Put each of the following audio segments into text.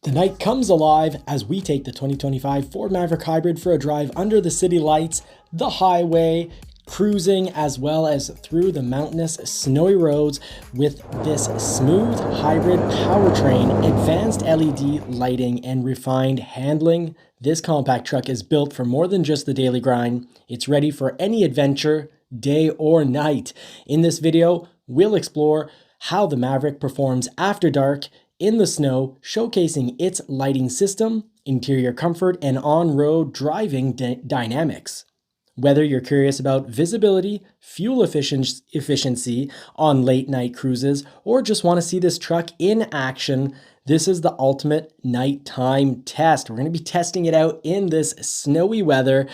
The night comes alive as we take the 2025 Ford Maverick Hybrid for a drive under the city lights, the highway, cruising, as well as through the mountainous, snowy roads with this smooth hybrid powertrain, advanced LED lighting, and refined handling. This compact truck is built for more than just the daily grind. It's ready for any adventure, day or night. In this video, we'll explore how the Maverick performs after dark, in the snow, showcasing its lighting system, interior comfort, and on-road driving dynamics. Whether you're curious about visibility, fuel efficiency on late night cruises, or just want to see this truck in action, this is the ultimate nighttime test. We're going to be testing it out in this snowy weather,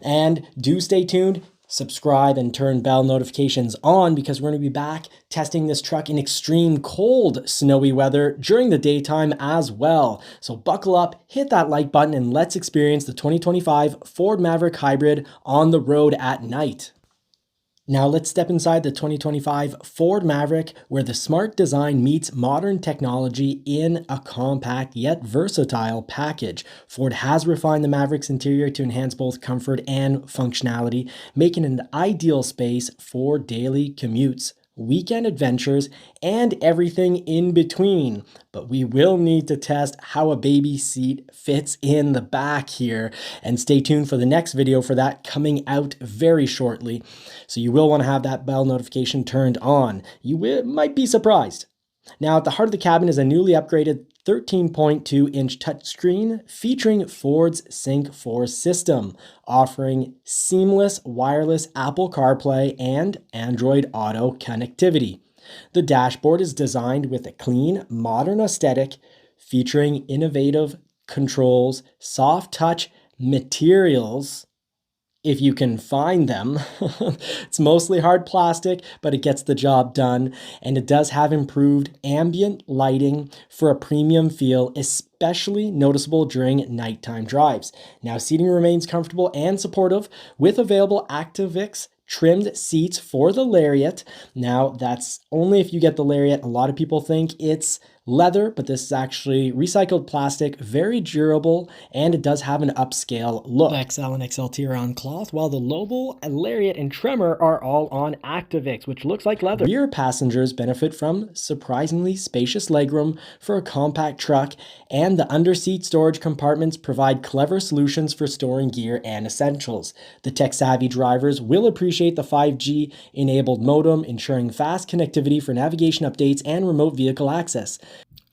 and do stay tuned. Subscribe and turn bell notifications on because we're going to be back testing this truck in extreme cold, snowy weather during the daytime as well. So buckle up, hit that like button, and let's experience the 2025 Ford Maverick Hybrid on the road at night. Now let's step inside the 2025 Ford Maverick, where the smart design meets modern technology in a compact yet versatile package. Ford has refined the Maverick's interior to enhance both comfort and functionality, making it an ideal space for daily commutes, weekend adventures, and everything in between. But we will need to test how a baby seat fits in the back here, and stay tuned for the next video for that, coming out very shortly. So you will want to have that bell notification turned on. You might be surprised. Now, at the heart of the cabin is a newly upgraded 13.2-inch touchscreen featuring Ford's Sync 4 system, offering seamless wireless Apple CarPlay and Android Auto connectivity. The dashboard is designed with a clean, modern aesthetic, featuring innovative controls, soft touch materials, if you can find them. It's mostly hard plastic, but it gets the job done. And it does have improved ambient lighting for a premium feel, especially noticeable during nighttime drives. Now, seating remains comfortable and supportive with available Activix trimmed seats for the Lariat. Now, that's only if you get the Lariat. A lot of people think it's leather, but this is actually recycled plastic, very durable, and it does have an upscale look. The XL and XLT are on cloth, while the Lobo, Lariat, and Tremor are all on Activix, which looks like leather. Rear passengers benefit from surprisingly spacious legroom for a compact truck, and the under-seat storage compartments provide clever solutions for storing gear and essentials. The tech-savvy drivers will appreciate the 5G-enabled modem, ensuring fast connectivity for navigation updates and remote vehicle access.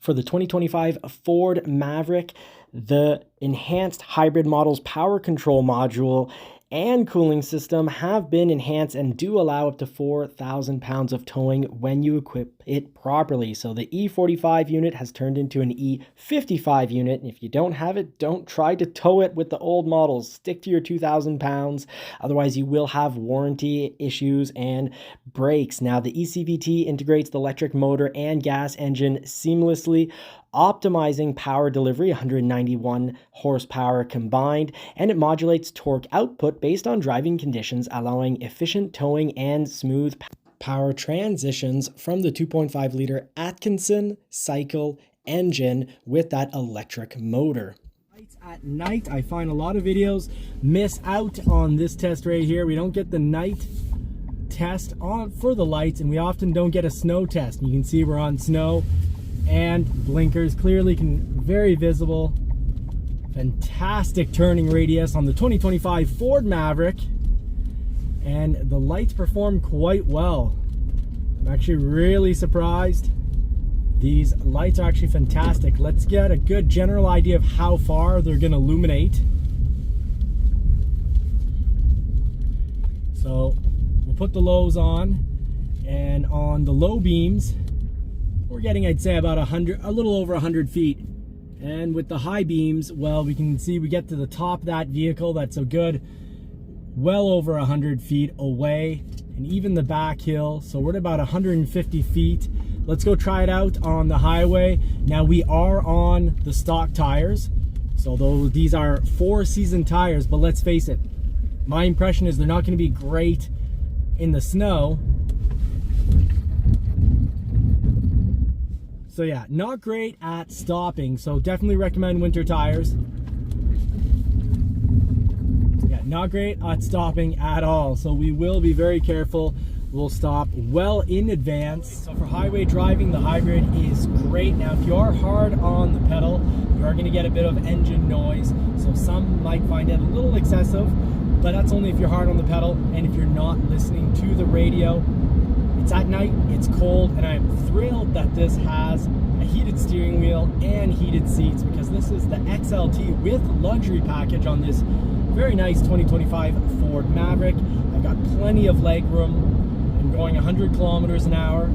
For the 2025 Ford Maverick, the enhanced hybrid model's power control module and cooling system have been enhanced and do allow up to 4,000 pounds of towing when you equip it properly. So the E45 unit has turned into an E55 unit. And if you don't have it, don't try to tow it with the old models. Stick to your 2,000 pounds. Otherwise, you will have warranty issues and brakes. Now, the eCVT integrates the electric motor and gas engine seamlessly, optimizing power delivery, 191 horsepower combined, and it modulates torque output based on driving conditions, allowing efficient towing and smooth power transitions from the 2.5-liter Atkinson cycle engine with that electric motor. At night, I find a lot of videos miss out on this test right here. We don't get the night test on for the lights, and we often don't get a snow test. You can see we're on snow, and blinkers clearly very visible. Fantastic turning radius on the 2025 Ford Maverick, and the lights perform quite well. I'm actually really surprised. These lights are actually fantastic. Let's get a good general idea of how far they're going to illuminate. So we'll put the lows on, and on the low beams we're getting, I'd say, about a little over 100 feet. And with the high beams, well, we can see we get to the top of that vehicle. That's a good, well over 100 feet away, and even the back hill. So we're at about 150 feet. Let's go try it out on the highway. Now, we are on the stock tires. So these are 4-season tires, but let's face it, my impression is they're not going to be great in the snow. So yeah, not great at stopping, so definitely recommend winter tires. Yeah, not great at stopping at all, so we will be very careful. We'll stop well in advance. So for highway driving, the hybrid is great. Now, if you are hard on the pedal, you are going to get a bit of engine noise. So some might find it a little excessive, but that's only if you're hard on the pedal and if you're not listening to the radio. It's at night, it's cold, and I'm thrilled that this has a heated steering wheel and heated seats, because this is the XLT with luxury package on this very nice 2025 Ford Maverick. I've got plenty of leg room. I'm going 100 kilometers an hour,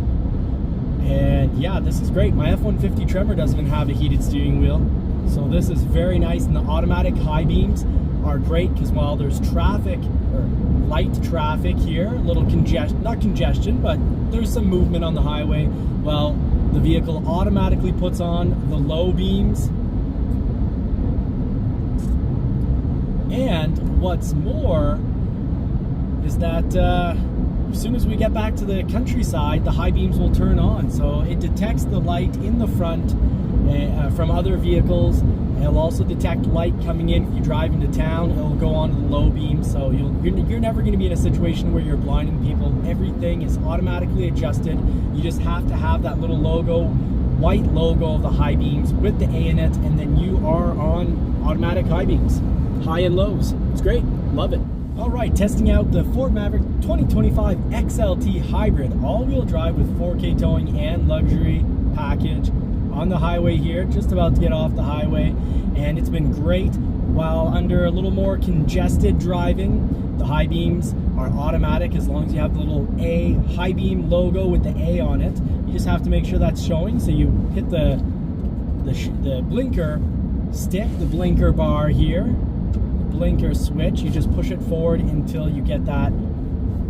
and yeah, this is great. My F-150 Tremor doesn't even have a heated steering wheel, so this is very nice. And the automatic high beams are great, because while there's traffic or light traffic here, a little not congestion, but there's some movement on the highway, well, the vehicle automatically puts on the low beams. And what's more is that as soon as we get back to the countryside, the high beams will turn on. So it detects the light in the front from other vehicles. It'll also detect light coming in. If you drive into town, it'll go on to the low beam. So you're never going to be in a situation where you're blinding people. Everything is automatically adjusted. You just have to have that little logo, white logo of the high beams with the A in it, and then you are on automatic high beams, high and lows. It's great. Love it. All right, testing out the Ford Maverick 2025 XLT Hybrid, all-wheel drive with 4K towing and luxury package on the highway here, just about to get off the highway, and it's been great. While under a little more congested driving, the high beams are automatic as long as you have the little A high beam logo with the A on it. You just have to make sure that's showing, so you hit the blinker stick, the blinker bar here, blinker switch, you just push it forward until you get that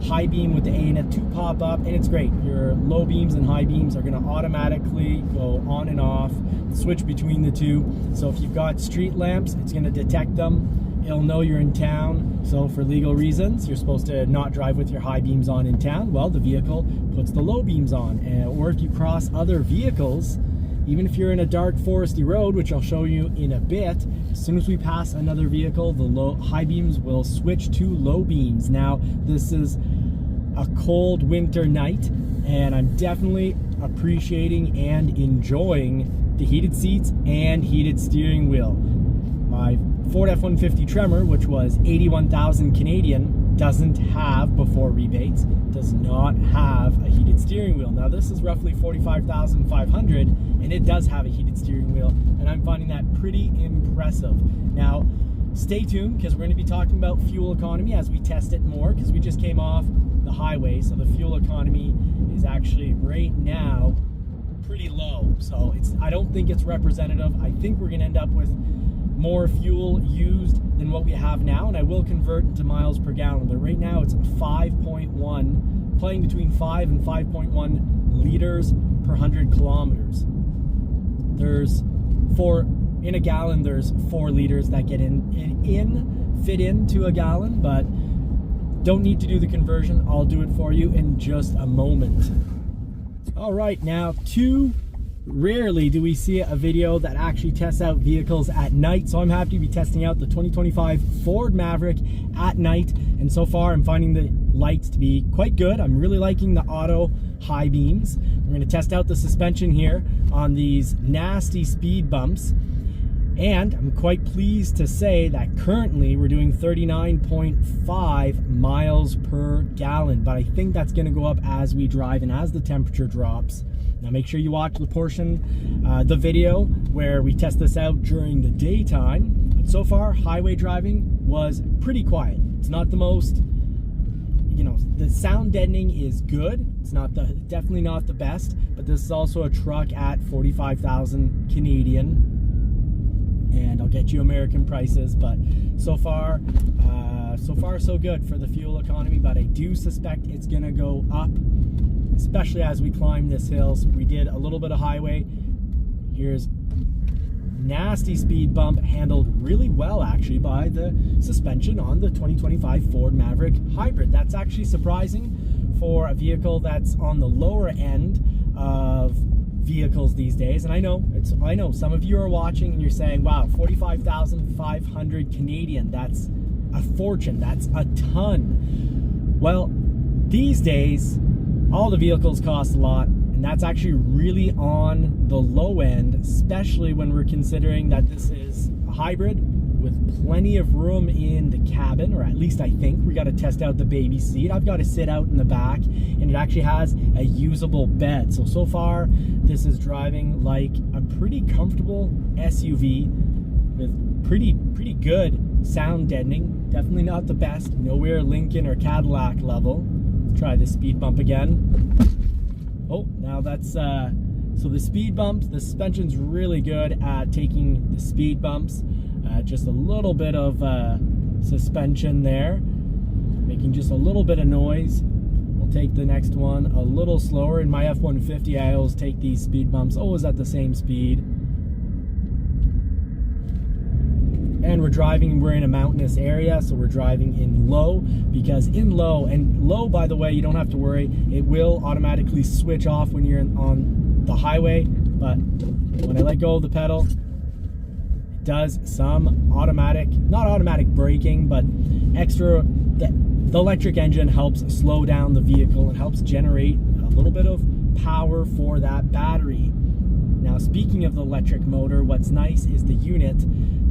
high beam with the A in it to pop up, and it's great. Your low beams and high beams are going to automatically go on and off, switch between the two. So if you've got street lamps, it's going to detect them. It'll know you're in town. So for legal reasons, you're supposed to not drive with your high beams on in town. Well, the vehicle puts the low beams on. Or if you cross other vehicles, even if you're in a dark foresty road, which I'll show you in a bit, as soon as we pass another vehicle, the high beams will switch to low beams. Now, this is a cold winter night, and I'm definitely appreciating and enjoying the heated seats and heated steering wheel. My Ford F-150 Tremor, which was 81,000 Canadian, doesn't have, before rebates, does not have a heated steering wheel. Now this is roughly 45,500, and it does have a heated steering wheel, and I'm finding that pretty impressive. Now stay tuned, because we're going to be talking about fuel economy as we test it more, because we just came off the highway, so the fuel economy is actually right now pretty low. So I don't think it's representative. I think we're going to end up with more fuel used than what we have now, and I will convert into miles per gallon, but right now it's 5.1, playing between 5 and 5.1 liters per 100 kilometers. In a gallon, there's 4 liters that get fit into a gallon, but don't need to do the conversion. I'll do it for you in just a moment. All right, now rarely do we see a video that actually tests out vehicles at night, so I'm happy to be testing out the 2025 Ford Maverick at night, and so far I'm finding the lights to be quite good. I'm really liking the auto high beams. We're going to test out the suspension here on these nasty speed bumps, and I'm quite pleased to say that currently we're doing 39.5 miles per gallon, but I think that's going to go up as we drive and as the temperature drops. Now make sure you watch the portion, the video where we test this out during the daytime. But so far, highway driving was pretty quiet. It's not the most, the sound deadening is good. It's definitely not the best, but this is also a truck at 45,000 Canadian. And I'll get you American prices, but so far so good for the fuel economy, but I do suspect it's gonna go up, especially as we climb this hill. So we did a little bit of highway. Here's nasty speed bump, handled really well actually by the suspension on the 2025 Ford Maverick Hybrid. That's actually surprising for a vehicle that's on the lower end of vehicles these days, and I know some of you are watching and you're saying, wow, 45,500 Canadian, that's a fortune, that's a ton. Well, these days all the vehicles cost a lot, and that's actually really on the low end, especially when we're considering that this is a hybrid with plenty of room in the cabin, or at least I think. We got to test out the baby seat. I've got to sit out in the back, and it actually has a usable bed. So far, this is driving like a pretty comfortable SUV with pretty good sound deadening. Definitely not the best, nowhere Lincoln or Cadillac level. Let's try this speed bump again. Oh, now that's, so the speed bumps, the suspension's really good at taking the speed bumps. Just a little bit of suspension there, making just a little bit of noise. We'll take the next one a little slower. In my F-150, I always take these speed bumps always at the same speed. And we're in a mountainous area, so we're driving in low, because in low, by the way, you don't have to worry, it will automatically switch off when you're on the highway, but when I let go of the pedal, does some not automatic braking, but extra. The electric engine helps slow down the vehicle and helps generate a little bit of power for that battery. Now, speaking of the electric motor, what's nice is the unit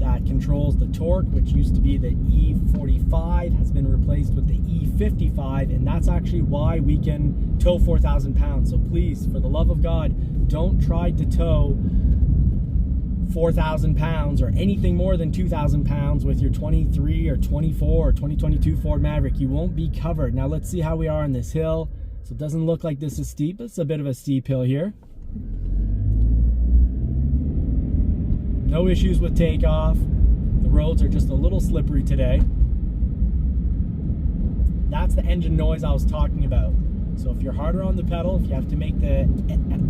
that controls the torque, which used to be the E45, has been replaced with the E55, and that's actually why we can tow 4,000 pounds. So please, for the love of God, don't try to tow 4,000 pounds or anything more than 2,000 pounds with your 23 or 24 or 2022 Ford Maverick. You won't be covered. Now let's see how we are on this hill. So it doesn't look like this is steep. It's a bit of a steep hill here. No issues with takeoff. The roads are just a little slippery today. That's the engine noise I was talking about. So if you're harder on the pedal, if you have to make the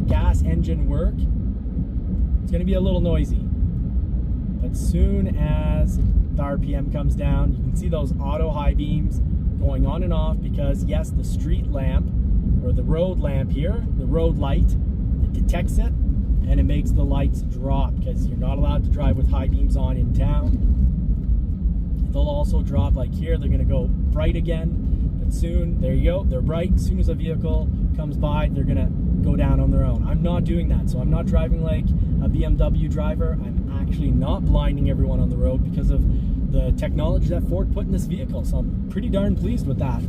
gas engine work, it's going to be a little noisy. But soon as the RPM comes down, you can see those auto high beams going on and off, because yes, the street lamp, or the road lamp here, the road light, it detects it and it makes the lights drop, because you're not allowed to drive with high beams on in town. They'll also drop, like here, they're going to go bright again, but soon, there you go, they're bright. As soon as a vehicle comes by, they're going to go down on their own. I'm not doing that, so I'm not driving like a BMW driver. I'm actually not blinding everyone on the road because of the technology that Ford put in this vehicle, so I'm pretty darn pleased with that.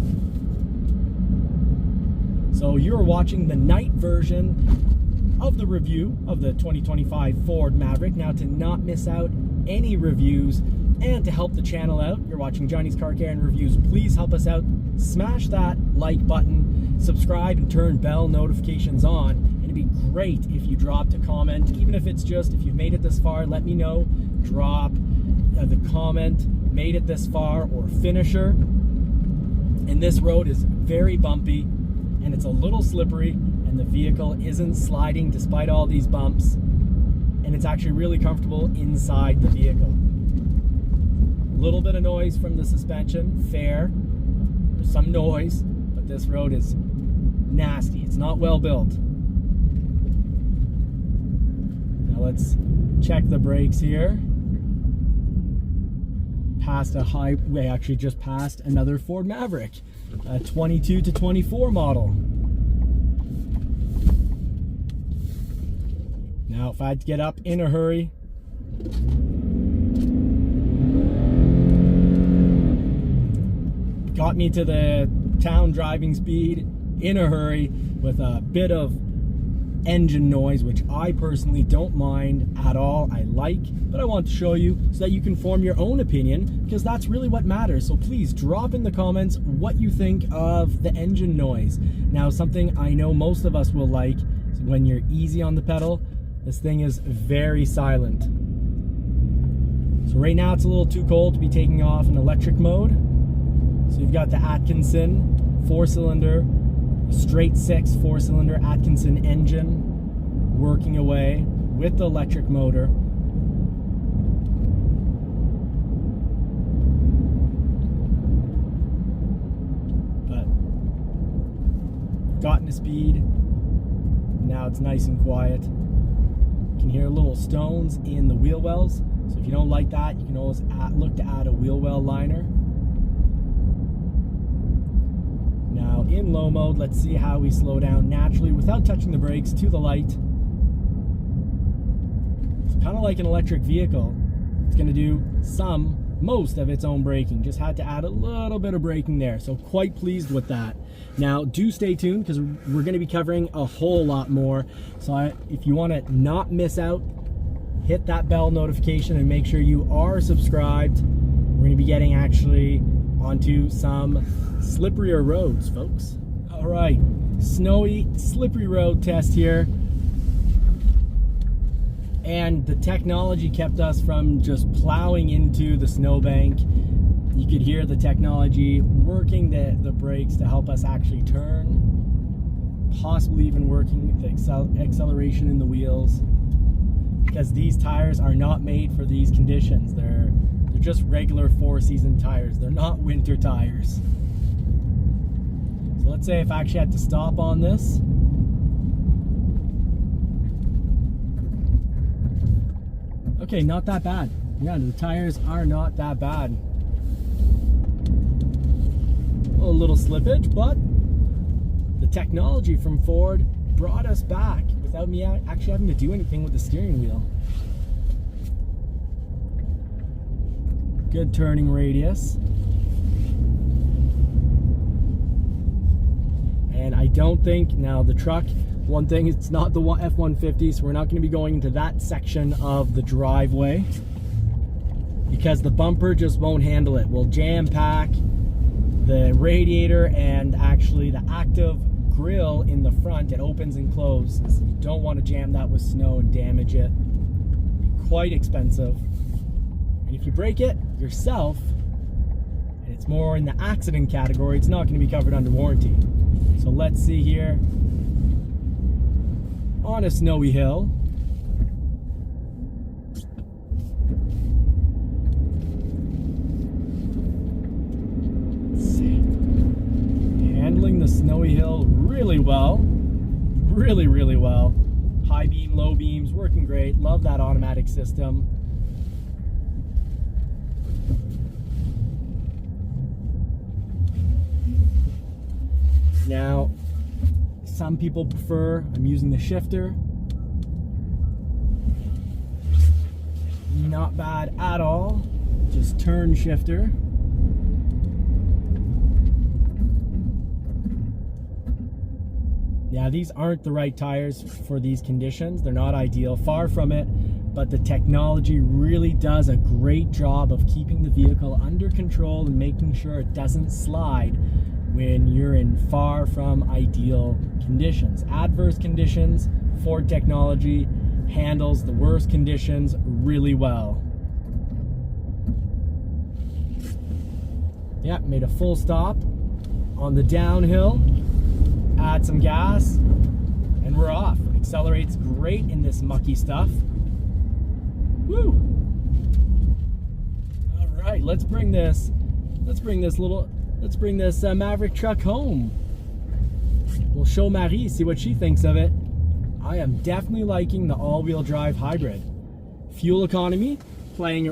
So you're watching the night version of the review of the 2025 Ford Maverick. Now, to not miss out any reviews and to help the channel out, you're watching Johnny's Car Care and Reviews. Please help us out. Smash that like button, subscribe, and turn bell notifications on. And it'd be great if you dropped a comment, even if it's just, if you've made it this far, let me know. Drop the comment, made it this far, or finisher. And this road is very bumpy, and it's a little slippery, and the vehicle isn't sliding despite all these bumps, and it's actually really comfortable inside the vehicle. A little bit of noise from the suspension, fair. There's some noise, but this road is nasty. It's not well built. Now let's check the brakes here. Past a highway, actually just passed another Ford Maverick, a 22 to 24 model. Now, if I had to get up in a hurry, got me to the town driving speed in a hurry with a bit of engine noise, which I personally don't mind at all. I like, but I want to show you so that you can form your own opinion, because that's really what matters. So please drop in the comments what you think of the engine noise. Now, something I know most of us will like is when you're easy on the pedal, this thing is very silent. So right now it's a little too cold to be taking off in electric mode. So you've got the Atkinson 4-cylinder, straight 6 4-cylinder Atkinson engine working away with the electric motor. But gotten to speed. now it's nice and quiet. You can hear little stones in the wheel wells. So if you don't like that, you can always look to add a wheel well liner. Now in low mode, let's see how we slow down naturally without touching the brakes to the light. It's kind of like an electric vehicle. It's going to do most of its own braking. Just had to add a little bit of braking there. So quite pleased with that. Now do stay tuned because we're going to be covering a whole lot more. So if you want to not miss out, hit that bell notification and make sure you are subscribed. We're going to be getting actually onto some slipperier roads, folks. All right, snowy, slippery road test here. And the technology kept us from just plowing into the snowbank. You could hear the technology working the brakes to help us actually turn, possibly even working the acceleration in the wheels. Because these tires are not made for these conditions. They're just regular 4-season tires. They're not winter tires. So let's say if I actually had to stop on this. Okay, not that bad. Yeah, the tires are not that bad. A little slippage, but the technology from Ford brought us back without me actually having to do anything with the steering wheel. Good turning radius. And I don't think, now the truck, one thing, it's not the F-150, so we're not going to be going into that section of the driveway because the bumper just won't handle it. We'll jam pack the radiator and actually the active grill in the front. It opens and closes. You don't want to jam that with snow and damage it. Quite expensive. And if you break it yourself, and it's more in the accident category, it's not going to be covered under warranty. So let's see here. On a snowy hill. Handling the snowy hill really well. Really, really well. High beam, low beams, working great. Love that automatic system. Now, some people prefer, I'm using the shifter. Not bad at all. Just turn shifter. Yeah, these aren't the right tires for these conditions. They're not ideal, far from it. But the technology really does a great job of keeping the vehicle under control and making sure it doesn't slide when you're in far from ideal conditions. Adverse conditions, Ford technology handles the worst conditions really well. Yeah, made a full stop on the downhill, add some gas, and we're off. Accelerates great in this mucky stuff. Woo! All right, let's bring this Maverick truck home. We'll show Marie, see what she thinks of it. I am definitely liking the all-wheel drive hybrid. Fuel economy, playing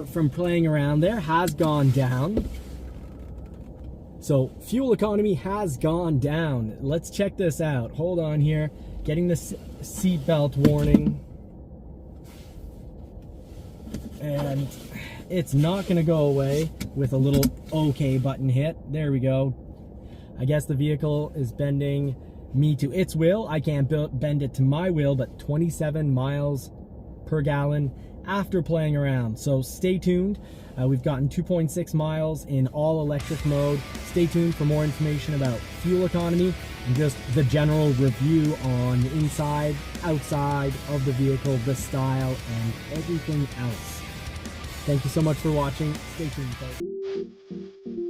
around there, has gone down. So fuel economy has gone down. Let's check this out. Hold on here. Getting the seatbelt warning. And it's not going to go away with a little OK button hit. There we go. I guess the vehicle is bending me to its will. I can't bend it to my will, but 27 miles per gallon after playing around. So stay tuned. We've gotten 2.6 miles in all electric mode. Stay tuned for more information about fuel economy and just the general review on the inside, outside of the vehicle, the style, and everything else. Thank you so much for watching. Stay tuned, folks.